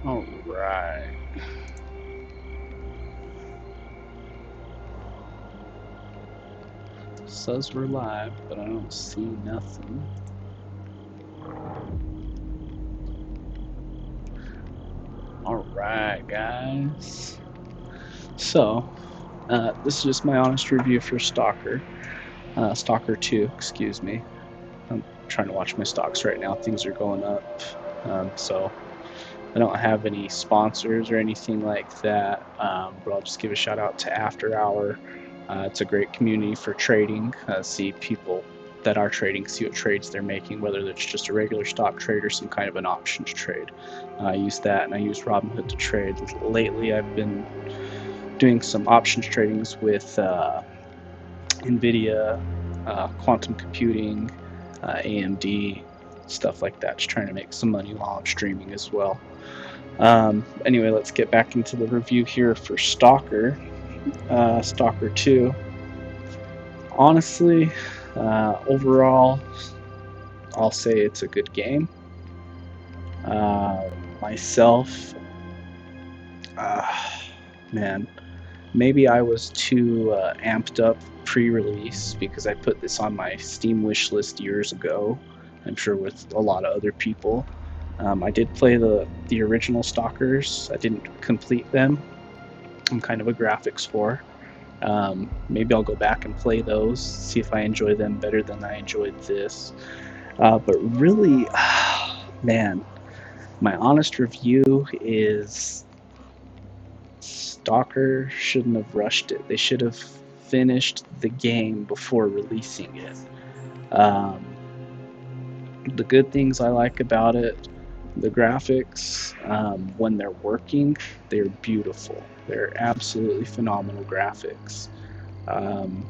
All right. Says we're live, but I don't see nothing. All right, guys. So, this is just my honest review for Stalker. Stalker 2, excuse me. I'm trying to watch my stocks right now. Things are going up. So, I don't have any sponsors or anything like that, but I'll just give a shout out to After Hour. It's a great community for trading. See people that are trading, see what trades they're making, whether it's just a regular stock trade or some kind of an options trade. I use that, and I use Robinhood to trade. Lately, I've been doing some options tradings with NVIDIA, quantum computing, AMD, stuff like that, just trying to make some money while I'm streaming as well. Anyway, let's get back into the review here for Stalker. Stalker 2. Honestly, overall, I'll say it's a good game. Myself, uh, man, maybe I was too amped up pre-release because I put this on my Steam wish list years ago. I'm sure with a lot of other people. I did play the original Stalkers. I didn't complete them. I'm kind of a graphics whore. Maybe I'll go back and play those, see if I enjoy them better than I enjoyed this. But really, man, my honest review is Stalker shouldn't have rushed it. They should have finished the game before releasing it. Um, the good things I like about it, the graphics, when they're working, they're beautiful. They're absolutely phenomenal graphics. Um,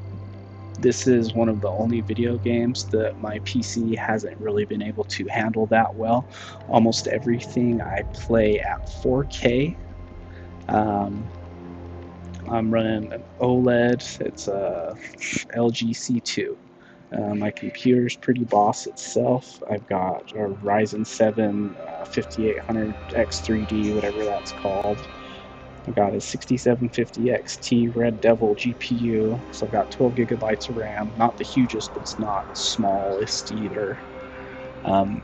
this is one of the only video games that my PC hasn't really been able to handle that well. Almost everything I play at 4K. Um, I'm running an OLED. It's a LG C2. My computer's pretty boss itself. I've got a Ryzen 7 5800 X3D, whatever that's called. I've got a 6750 XT Red Devil GPU, so I've got 12 gigabytes of RAM. Not the hugest, but it's not smallest either. Um,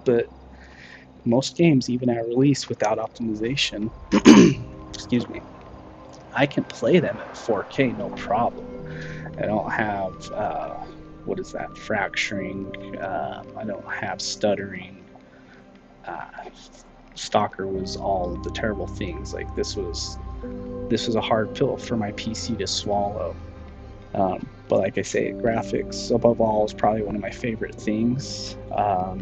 but most games, even at release without optimization, excuse me, I can play them at 4K no problem. I don't have what is that, fracturing. I don't have stuttering. Uh, Stalker was all of the terrible things. Like this was a hard pill for my PC to swallow. But like I say, graphics above all is probably one of my favorite things. A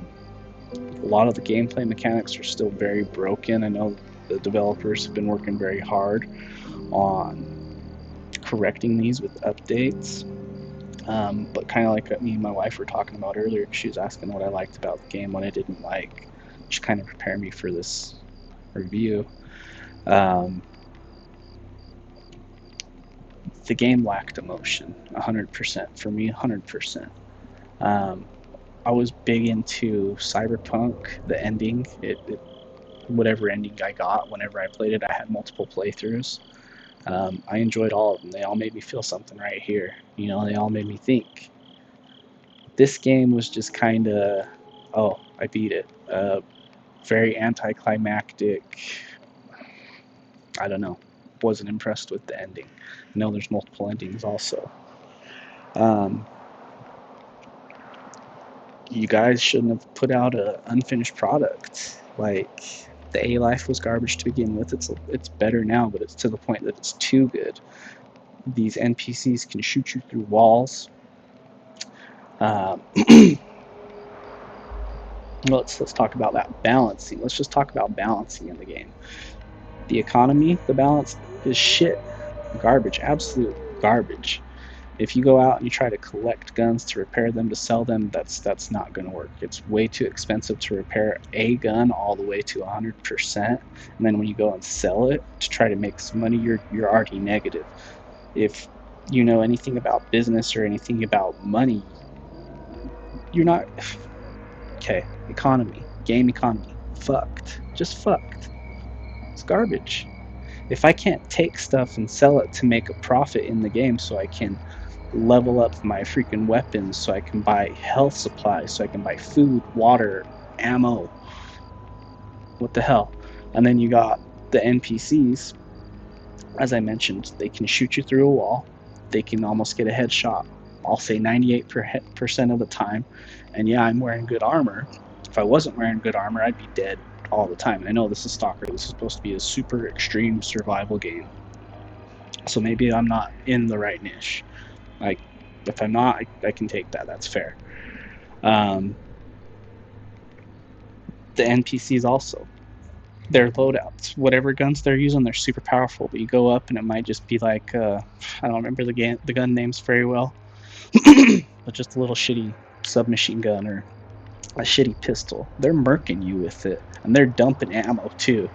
lot of the gameplay mechanics are still very broken. I know the developers have been working very hard on correcting these with updates. But kind of like me and my wife were talking about earlier, she was asking what I liked about the game, what I didn't like, just kind of prepare me for this review. Um, the game lacked emotion, 100% for me, 100%. Um, I was big into Cyberpunk, the ending. Whatever ending I got, whenever I played it, I had multiple playthroughs. I enjoyed all of them. They all made me feel something right here. You know, they all made me think. This game was just kind of, oh, I beat it. Very anticlimactic. I don't know. Wasn't impressed with the ending. I know there's multiple endings also. Um, you guys shouldn't have put out an unfinished product. Like the A Life was garbage to begin with. It's better now, but it's to the point that it's too good. These NPCs can shoot you through walls. Um, let's talk about that balancing. Let's just talk about balancing in the game. The economy, the balance is shit, garbage, absolute garbage. If you go out and you try to collect guns to repair them to sell them, that's not going to work. It's way too expensive to repair a gun all the way to 100%, and then when you go and sell it to try to make some money, you're already negative. If you know anything about business or anything about money, you're not okay. Economy, game economy, fucked. just fucked. It's garbage. If I can't take stuff and sell it to make a profit in the game so I can level up my freaking weapons, so I can buy health supplies, so I can buy food, water, ammo, what the hell? And then you got the NPCs, as I mentioned, they can shoot you through a wall. They can almost get a headshot. I'll say 98% of the time. And yeah, I'm wearing good armor. If I wasn't wearing good armor, I'd be dead all the time. And I know this is Stalker. This is supposed to be a super extreme survival game. So maybe I'm not in the right niche. Like, if I'm not, I can take that. That's fair. Um, the NPCs also, their loadouts, whatever guns they're using, they're super powerful. But you go up and it might just be like, I don't remember the gun names very well, but just a little shitty submachine gun or a shitty pistol. They're murking you with it, and they're dumping ammo too.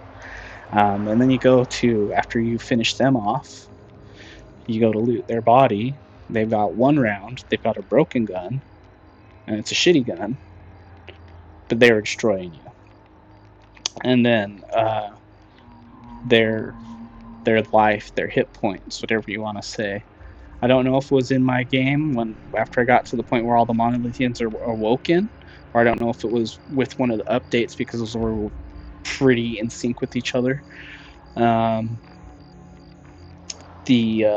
And then you go to, after you finish them off, you go to loot their body. They've got one round. They've got a broken gun, and it's a shitty gun, but they're destroying you. And then their life, their hit points, whatever you want to say. I don't know if it was in my game when after I got to the point where all the monolithians are awoken, or I don't know if it was with one of the updates because those were pretty in sync with each other. Um, the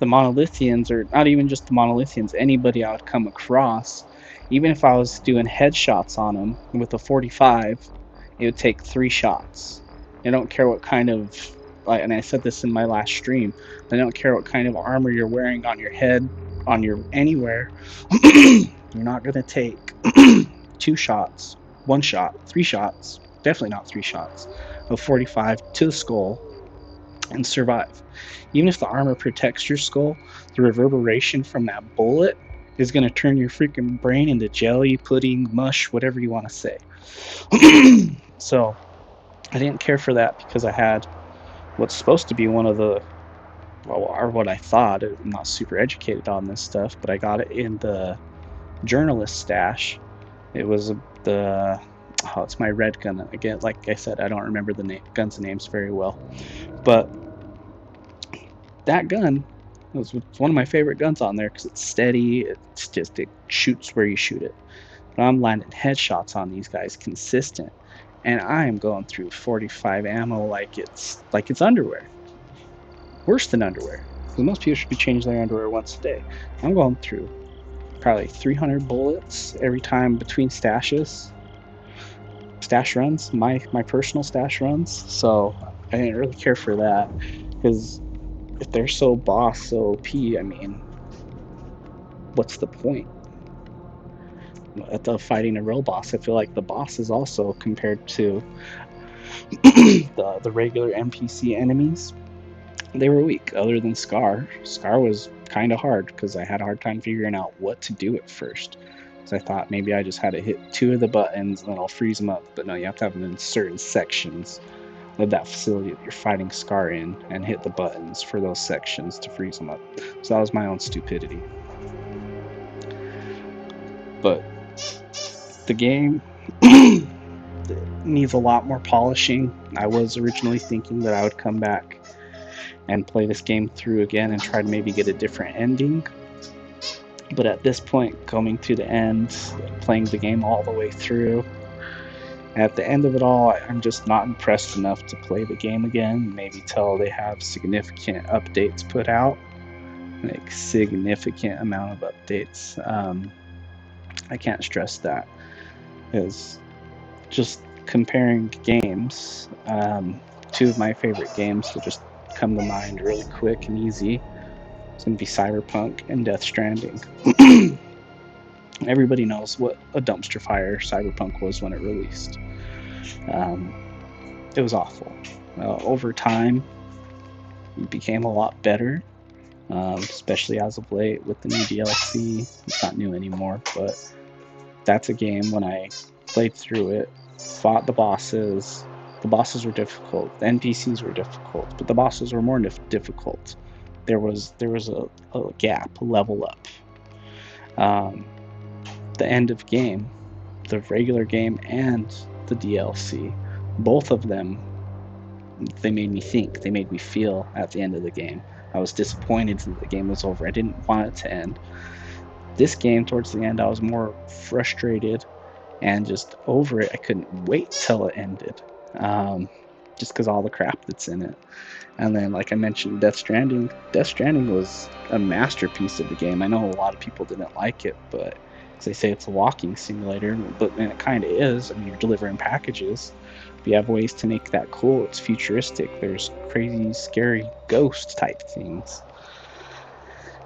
the monolithians, or not even just the monolithians, anybody I would come across, even if I was doing headshots on them with a 45, it would take 3 shots. I don't care what kind of, like, and I said this in my last stream, I don't care what kind of armor you're wearing on your head, on your anywhere, you're not gonna take 2 shots, 1 shot, 3 shots, definitely not 3 shots of 45 to the skull and survive. Even if the armor protects your skull, the reverberation from that bullet is going to turn your freaking brain into jelly, pudding, mush, whatever you want to say. So I didn't care for that because I had what's supposed to be one of the, well, or what I thought, I'm not super educated on this stuff, but I got it in the journalist stash. It was the, oh, it's my red gun. Again, like I said, I don't remember the guns names very well. But that gun was one of my favorite guns on there because it's steady. It's just, it shoots where you shoot it. But I'm landing headshots on these guys consistent, and I am going through 45 ammo like it's underwear. Worse than underwear. Because most people should be changing their underwear once a day. I'm going through probably 300 bullets every time between stash runs, my personal stash runs. So I didn't really care for that because if they're so boss, so OP, I mean, what's the point? At the fighting a real boss, I feel like the boss is also compared to the regular NPC enemies. They were weak, other than Scar. Scar was kind of hard because I had a hard time figuring out what to do at first. So I thought maybe I just had to hit 2 of the buttons and then I'll freeze them up. But no, you have to have them in certain sections of that facility that you're fighting Scar in and hit the buttons for those sections to freeze them up. So that was my own stupidity. But the game needs a lot more polishing. I was originally thinking that I would come back and play this game through again and try to maybe get a different ending. But at this point, coming to the end, playing the game all the way through, at the end of it all, I'm just not impressed enough to play the game again, maybe till they have significant updates put out. Like, significant amount of updates. I can't stress that. Because just comparing games, 2 of my favorite games that just come to mind really quick and easy, it's going to be Cyberpunk and Death Stranding. Everybody knows what a dumpster fire Cyberpunk was when it released. It was awful. Over time, it became a lot better, especially as of late with the new DLC. It's not new anymore, but that's a game when I played through it, fought the bosses. The bosses were difficult. The NPCs were difficult, but the bosses were more difficult. There was a gap, a level up. The end of game, the regular game and the DLC, Both of them, they made me think. They made me feel at the end of the game. I was disappointed that the game was over. I didn't want it to end. This game, towards the end, I was more frustrated and just over it. I couldn't wait till it ended, just because all the crap that's in it. And then, like I mentioned, Death Stranding. Death Stranding was a masterpiece of the game. I know a lot of people didn't like it, but they say it's a walking simulator, but and it kind of is. I mean, you're delivering packages. But you have ways to make that cool. It's futuristic. There's crazy, scary ghost type things,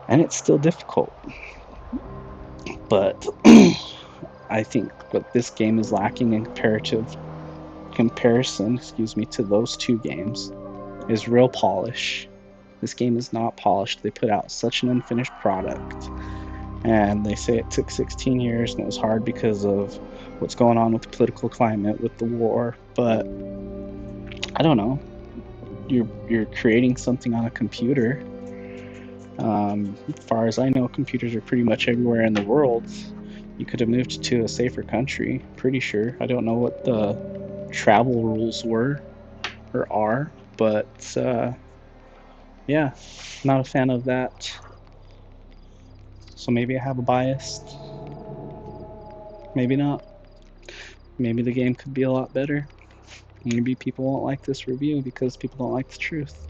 and it's still difficult. But I think what this game is lacking in comparison, to those two games is real polish. This game is not polished. They put out such an unfinished product, and they say it took 16 years, and it was hard because of what's going on with the political climate, with the war. But I don't know. You're creating something on a computer. As far as I know, computers are pretty much everywhere in the world. You could have moved to a safer country. Pretty sure. I don't know what the travel rules were or are, but yeah, not a fan of that. So maybe I have a bias. Maybe not. Maybe the game could be a lot better. Maybe people won't like this review because people don't like the truth.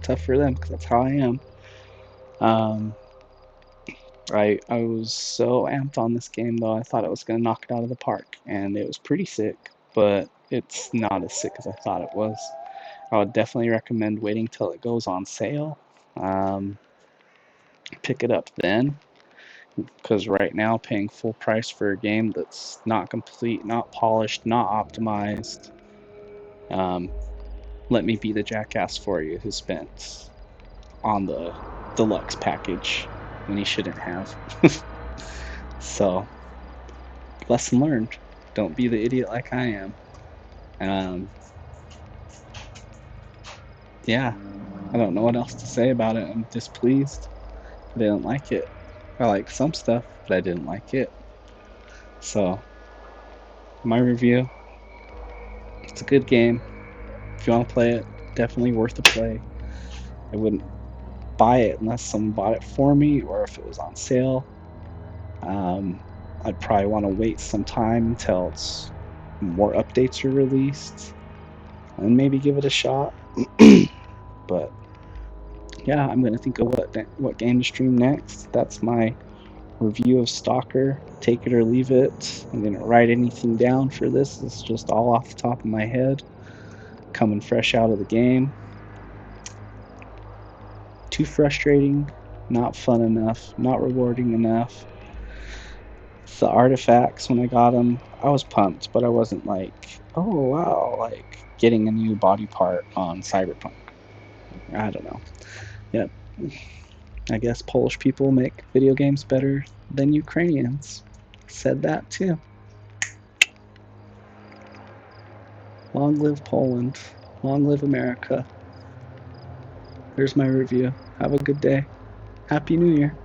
Tough for them because that's how I am. Um, I was so amped on this game though. I thought it was gonna knock it out of the park, and it was pretty sick. But it's not as sick as I thought it was. I would definitely recommend waiting till it goes on sale. Um, Pick it up then, because right now paying full price for a game that's not complete, not polished, not optimized. Um, Let me be the jackass for you who spent on the deluxe package when he shouldn't have. So, lesson learned. Don't be the idiot like I am. Um, yeah, I don't know what else to say about it. I'm displeased. I didn't like it. I like some stuff, but I didn't like it. So, my review, it's a good game. If you want to play it, definitely worth a play. I wouldn't buy it unless someone bought it for me or if it was on sale. Um, I'd probably want to wait some time until more updates are released and maybe give it a shot. But yeah, I'm gonna think of what game to stream next. That's my review of Stalker. Take it or leave it. I didn't write anything down for this. It's just all off the top of my head, coming fresh out of the game. Too frustrating, not fun enough, not rewarding enough. The artifacts, when I got them, I was pumped, but I wasn't like, oh wow, like getting a new body part on Cyberpunk. I don't know. Yep. I guess Polish people make video games better than Ukrainians. Said that too. Long live Poland. Long live America. There's my review. Have a good day. Happy New Year.